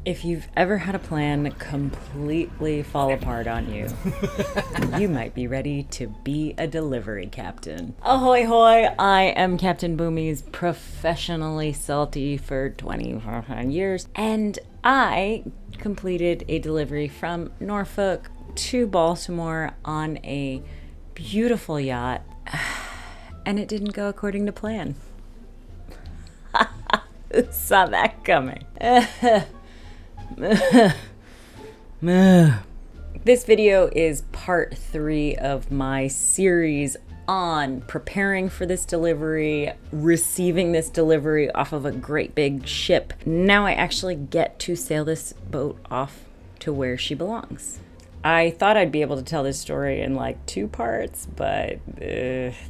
If you've ever had a plan completely fall apart on you, you might be ready to be a delivery captain. Ahoy hoy, I am Captain Boomy's professionally salty for 25 years, and I completed a delivery from Norfolk to Baltimore on a beautiful yacht, and it didn't go according to plan. Who saw that coming? This video is part 3 of my series on preparing for this delivery, receiving this delivery off of a great big ship. Now I actually get to sail this boat off to where she belongs. I thought I'd be able to tell this story in like 2 parts, but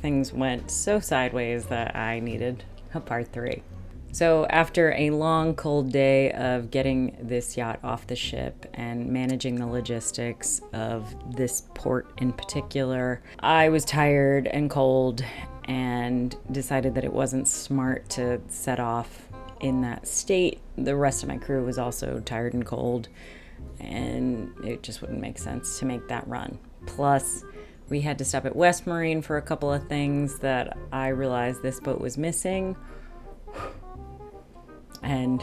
things went so sideways that I needed a part 3. So after a long, cold day of getting this yacht off the ship and managing the logistics of this port in particular, I was tired and cold and decided that it wasn't smart to set off in that state. The rest of my crew was also tired and cold, and it just wouldn't make sense to make that run. Plus, we had to stop at West Marine for a couple of things that I realized this boat was missing. And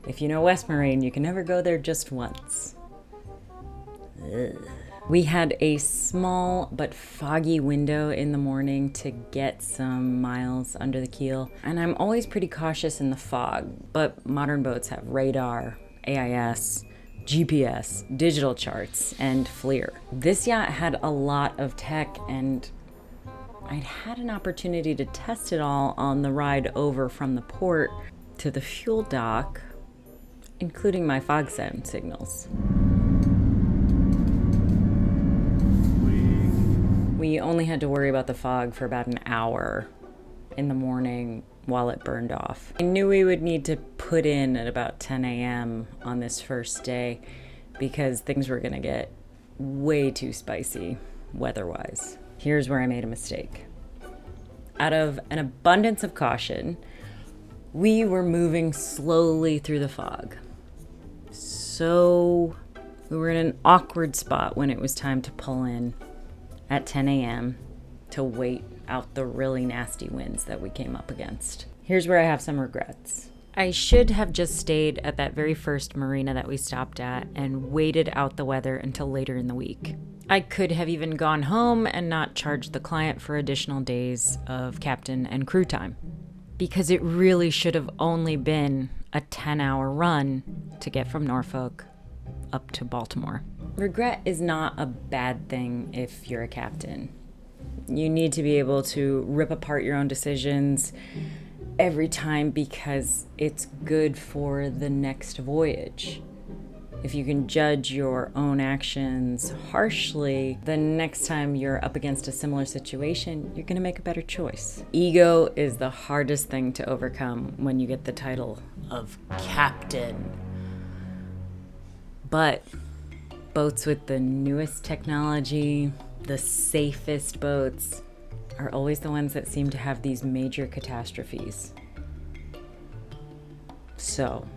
if you know West Marine, you can never go there just once. Ugh. We had a small but foggy window in the morning to get some miles under the keel. And I'm always pretty cautious in the fog, but modern boats have radar, AIS, GPS, digital charts, and FLIR. This yacht had a lot of tech, and I'd had an opportunity to test it all on the ride over from the port to the fuel dock, including my fog sound signals. We only had to worry about the fog for about an hour in the morning while it burned off. I knew we would need to put in at about 10 a.m. on this first day because things were gonna get way too spicy weather-wise. Here's where I made a mistake. Out of an abundance of caution, we were moving slowly through the fog. So we were in an awkward spot when it was time to pull in at 10 a.m. to wait out the really nasty winds that we came up against. Here's where I have some regrets. I should have just stayed at that very first marina that we stopped at and waited out the weather until later in the week. I could have even gone home and not charged the client for additional days of captain and crew time, because it really should have only been a 10-hour run to get from Norfolk up to Baltimore. Regret is not a bad thing if you're a captain. You need to be able to rip apart your own decisions every time because it's good for the next voyage. If you can judge your own actions harshly, the next time you're up against a similar situation, you're going to make a better choice. Ego is the hardest thing to overcome when you get the title of captain. But boats with the newest technology, the safest boats, are always the ones that seem to have these major catastrophes. So,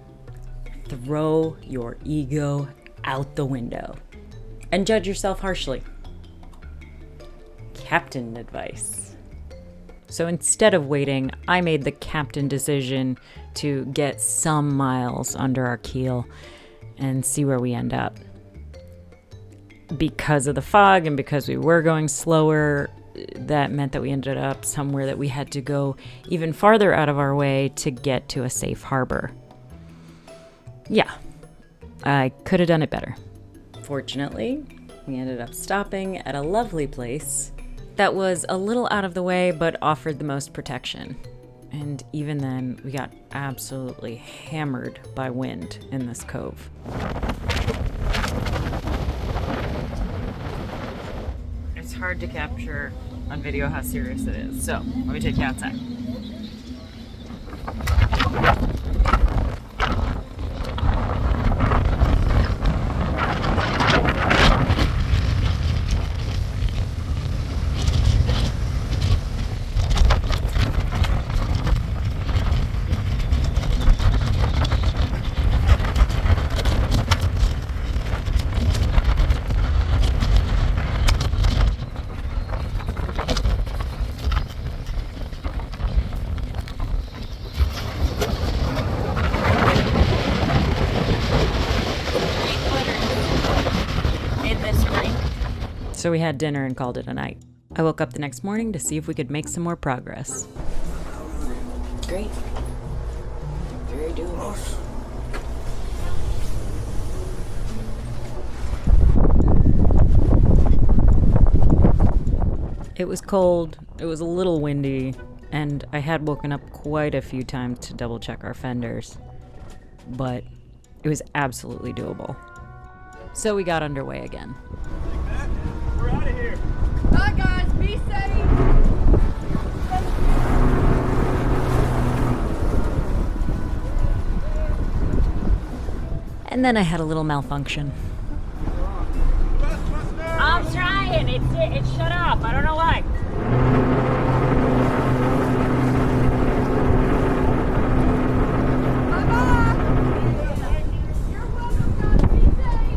throw your ego out the window and judge yourself harshly. Captain advice. So instead of waiting, I made the captain decision to get some miles under our keel and see where we end up. Because of the fog and because we were going slower, that meant that we ended up somewhere that we had to go even farther out of our way to get to a safe harbor. Yeah, I could have done it better. Fortunately, we ended up stopping at a lovely place that was a little out of the way but offered the most protection. And even then, we got absolutely hammered by wind in this cove. It's hard to capture on video how serious it is, so let me take you outside. So we had dinner and called it a night. I woke up the next morning to see if we could make some more progress. Great. Very doable. It was cold, it was a little windy, and I had woken up quite a few times to double check our fenders. But it was absolutely doable. So we got underway again. We're out of here. Bye guys, be safe. And then I had a little malfunction. I'm trying. It's shut off. I don't know why. Bye-bye. You're welcome, guys. Be safe.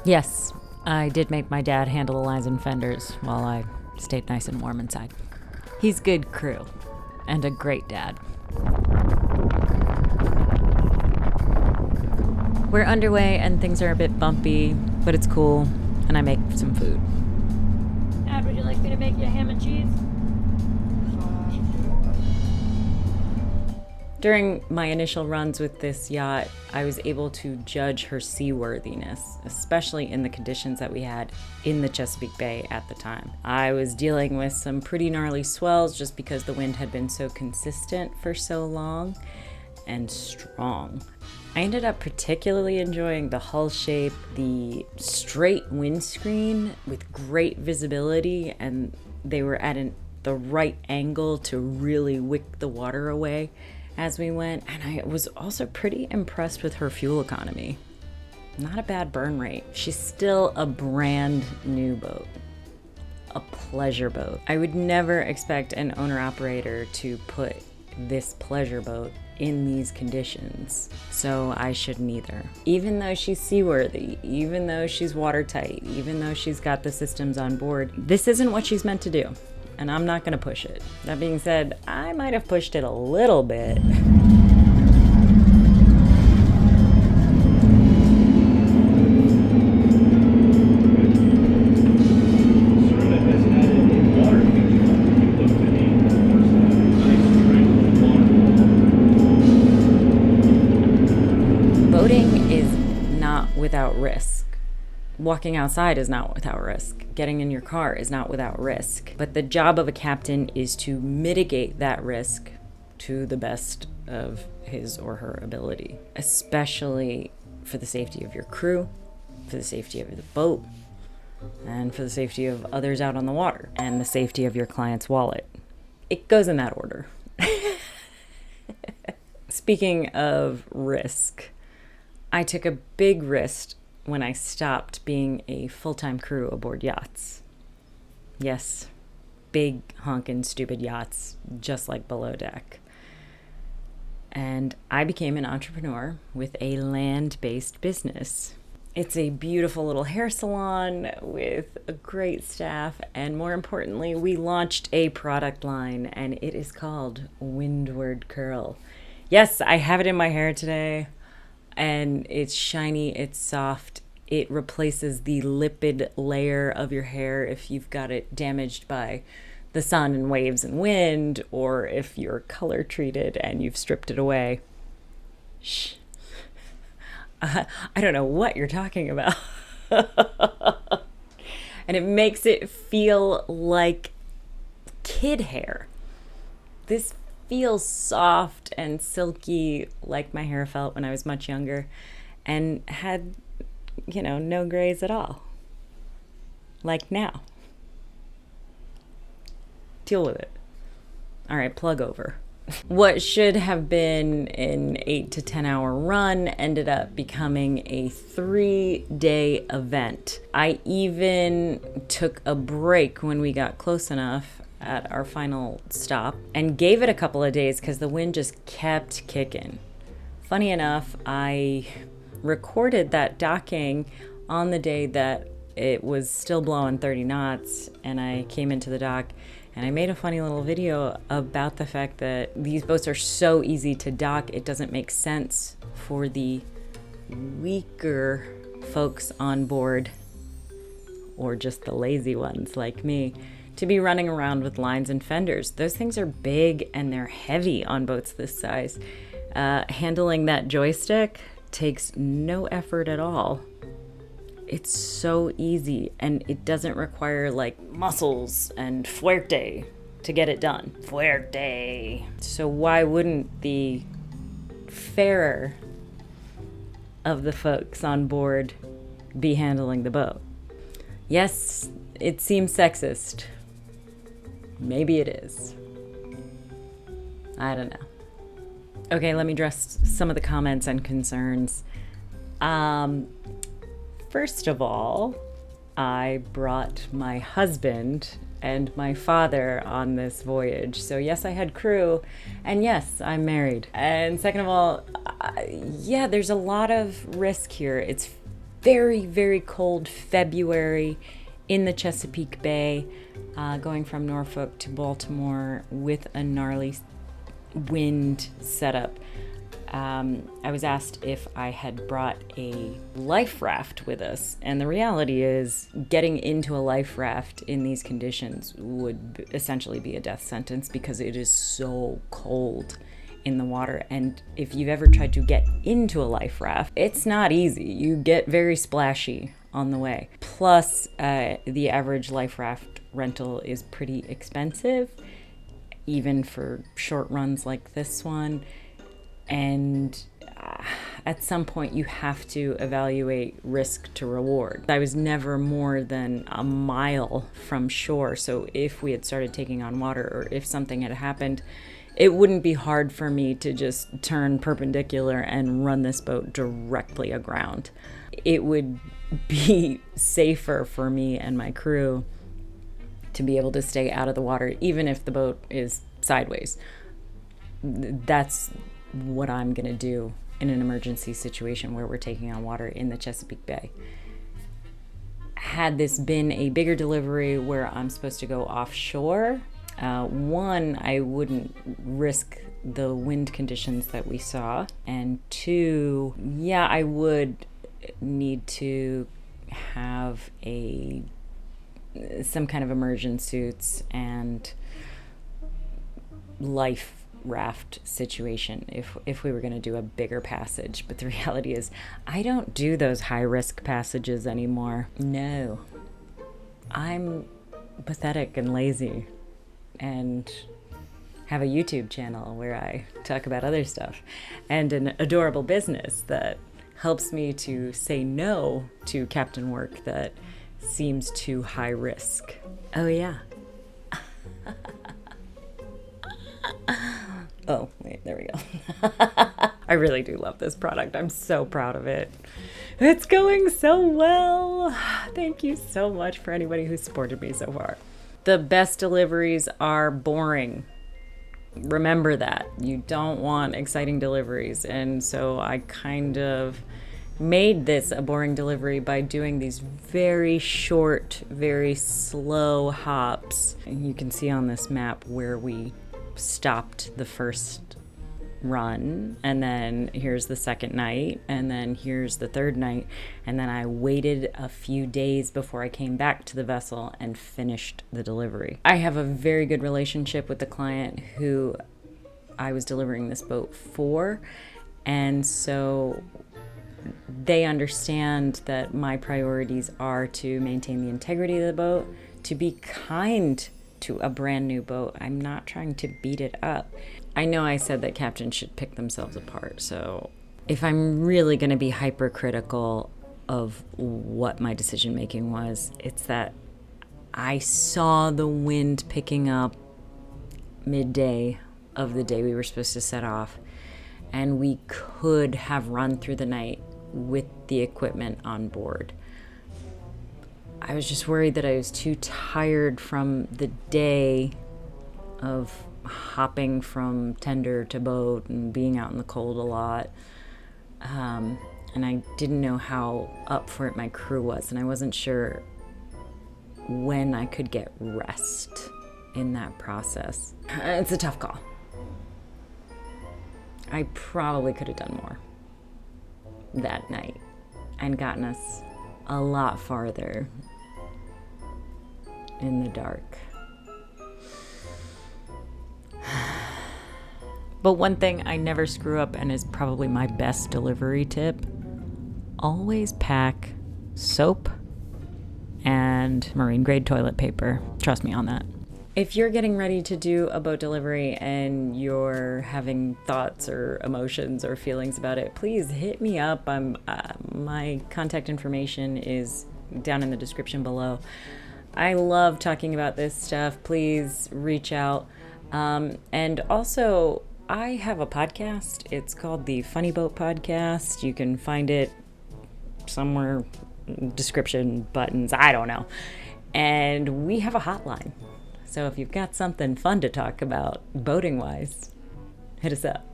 Yes, I did make my dad handle the lines and fenders while I stayed nice and warm inside. He's good crew and a great dad. We're underway and things are a bit bumpy, but it's cool, and I make some food. Dad, would you like me to make you a ham and cheese? During my initial runs with this yacht, I was able to judge her seaworthiness, especially in the conditions that we had in the Chesapeake Bay at the time. I was dealing with some pretty gnarly swells just because the wind had been so consistent for so long and strong. I ended up particularly enjoying the hull shape, the straight windscreen with great visibility, and they were at the right angle to really wick the water away as we went. And I was also pretty impressed with her fuel economy. Not a bad burn rate. She's still a brand new boat, a pleasure boat. I would never expect an owner-operator to put this pleasure boat in these conditions, so I shouldn't either. Even though she's seaworthy, even though she's watertight, even though she's got the systems on board, this isn't what she's meant to do, and I'm not gonna push it. That being said, I might have pushed it a little bit. Boating is not without risk. Walking outside is not without risk. Getting in your car is not without risk. But the job of a captain is to mitigate that risk to the best of his or her ability, especially for the safety of your crew, for the safety of the boat, and for the safety of others out on the water, and the safety of your client's wallet. It goes in that order. Speaking of risk, I took a big risk when I stopped being a full-time crew aboard yachts. Yes, big honkin' stupid yachts, just like below deck. And I became an entrepreneur with a land-based business. It's a beautiful little hair salon with a great staff, and more importantly, we launched a product line, and it is called Windward Curl. Yes, I have it in my hair today, and it's shiny, it's soft. It replaces the lipid layer of your hair if you've got it damaged by the sun and waves and wind, or if you're color treated and you've stripped it away. Shh. I don't know what you're talking about. And it makes it feel like kid hair. This feels soft and silky like my hair felt when I was much younger, and had, no grays at all. Like now. Deal with it. All right, plug over. What should have been an 8 to 10 hour run ended up becoming a 3-day event. I even took a break when we got close enough at our final stop and gave it a couple of days because the wind just kept kicking. Funny enough, I recorded that docking on the day that it was still blowing 30 knots, and I came into the dock and I made a funny little video about the fact that these boats are so easy to dock, it doesn't make sense for the weaker folks on board, or just the lazy ones like me, to be running around with lines and fenders. Those things are big and they're heavy on boats this size. Handling that joystick takes no effort at all. It's so easy, and it doesn't require like muscles and fuerte to get it done. Fuerte. So why wouldn't the fairer of the folks on board be handling the boat? Yes, it seems sexist. Maybe it is. I don't know. Okay, let me address some of the comments and concerns. First of all, I brought my husband and my father on this voyage. So yes, I had crew, and yes, I'm married. And second of all, yeah, there's a lot of risk here. It's very, very cold February in the Chesapeake Bay, going from Norfolk to Baltimore with a gnarly wind setup. I was asked if I had brought a life raft with us, and the reality is getting into a life raft in these conditions would essentially be a death sentence because it is so cold in the water. And if you've ever tried to get into a life raft, it's not easy. You get very splashy on the way. Plus, the average life raft rental is pretty expensive, even for short runs like this one. And at some point you have to evaluate risk to reward. I was never more than a mile from shore, so if we had started taking on water, or if something had happened, it wouldn't be hard for me to just turn perpendicular and run this boat directly aground. It would be safer for me and my crew to be able to stay out of the water, even if the boat is sideways. That's what I'm gonna do in an emergency situation where we're taking on water in the Chesapeake Bay. Had this been a bigger delivery where I'm supposed to go offshore, one, I wouldn't risk the wind conditions that we saw, and two, yeah, I would need to have some kind of immersion suits and life raft situation if we were going to do a bigger passage. But the reality is I don't do those high risk passages anymore. No, I'm pathetic and lazy and have a YouTube channel where I talk about other stuff and an adorable business that helps me to say no to captain work that seems too high risk. Oh yeah. Oh, wait, there we go. I really do love this product. I'm so proud of it. It's going so well. Thank you so much for anybody who's supported me so far. The best deliveries are boring. Remember that. You don't want exciting deliveries. And so I kind of made this a boring delivery by doing these very short, very slow hops. And you can see on this map where we stopped the first run, and then here's the second night, and then here's the third night, and then I waited a few days before I came back to the vessel and finished the delivery. I have a very good relationship with the client who I was delivering this boat for, and so they understand that my priorities are to maintain the integrity of the boat, to be kind to a brand new boat. I'm not trying to beat it up. I know I said that captains should pick themselves apart, so if I'm really going to be hypercritical of what my decision making was, it's that I saw the wind picking up midday of the day we were supposed to set off, and we could have run through the night with the equipment on board. I was just worried that I was too tired from the day of hopping from tender to boat and being out in the cold a lot. and I didn't know how up for it my crew was, and I wasn't sure when I could get rest in that process. It's a tough call. I probably could have done more that night and gotten us a lot farther in the dark. But one thing I never screw up, and is probably my best delivery tip, always pack soap and marine grade toilet paper. Trust me on that. If you're getting ready to do a boat delivery and you're having thoughts or emotions or feelings about it, please hit me up. My contact information is down in the description below. I love talking about this stuff. Please reach out. And also, I have a podcast. It's called the Funny Boat Podcast. You can find it somewhere, description, buttons, I don't know. And we have a hotline. So if you've got something fun to talk about, boating-wise, hit us up.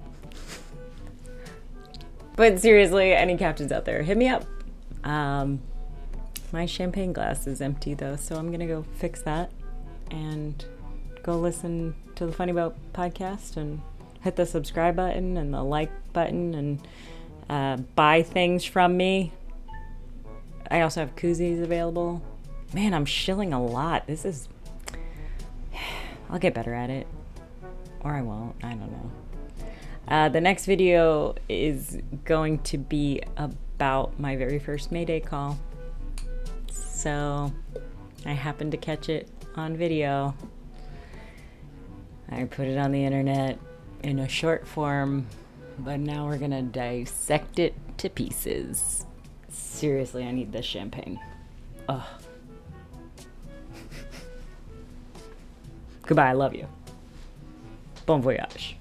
But seriously, any captains out there, hit me up. My champagne glass is empty, though, so I'm going to go fix that and go listen to the Funny Boat Podcast and hit the subscribe button and the like button and buy things from me. I also have koozies available. Man, I'm shilling a lot. I'll get better at it. Or I won't. I don't know. The next video is going to be about my very first Mayday call. So I happened to catch it on video. I put it on the internet in a short form, but now we're gonna dissect it to pieces. Seriously, I need this champagne. Ugh. Goodbye, I love you. Bon voyage.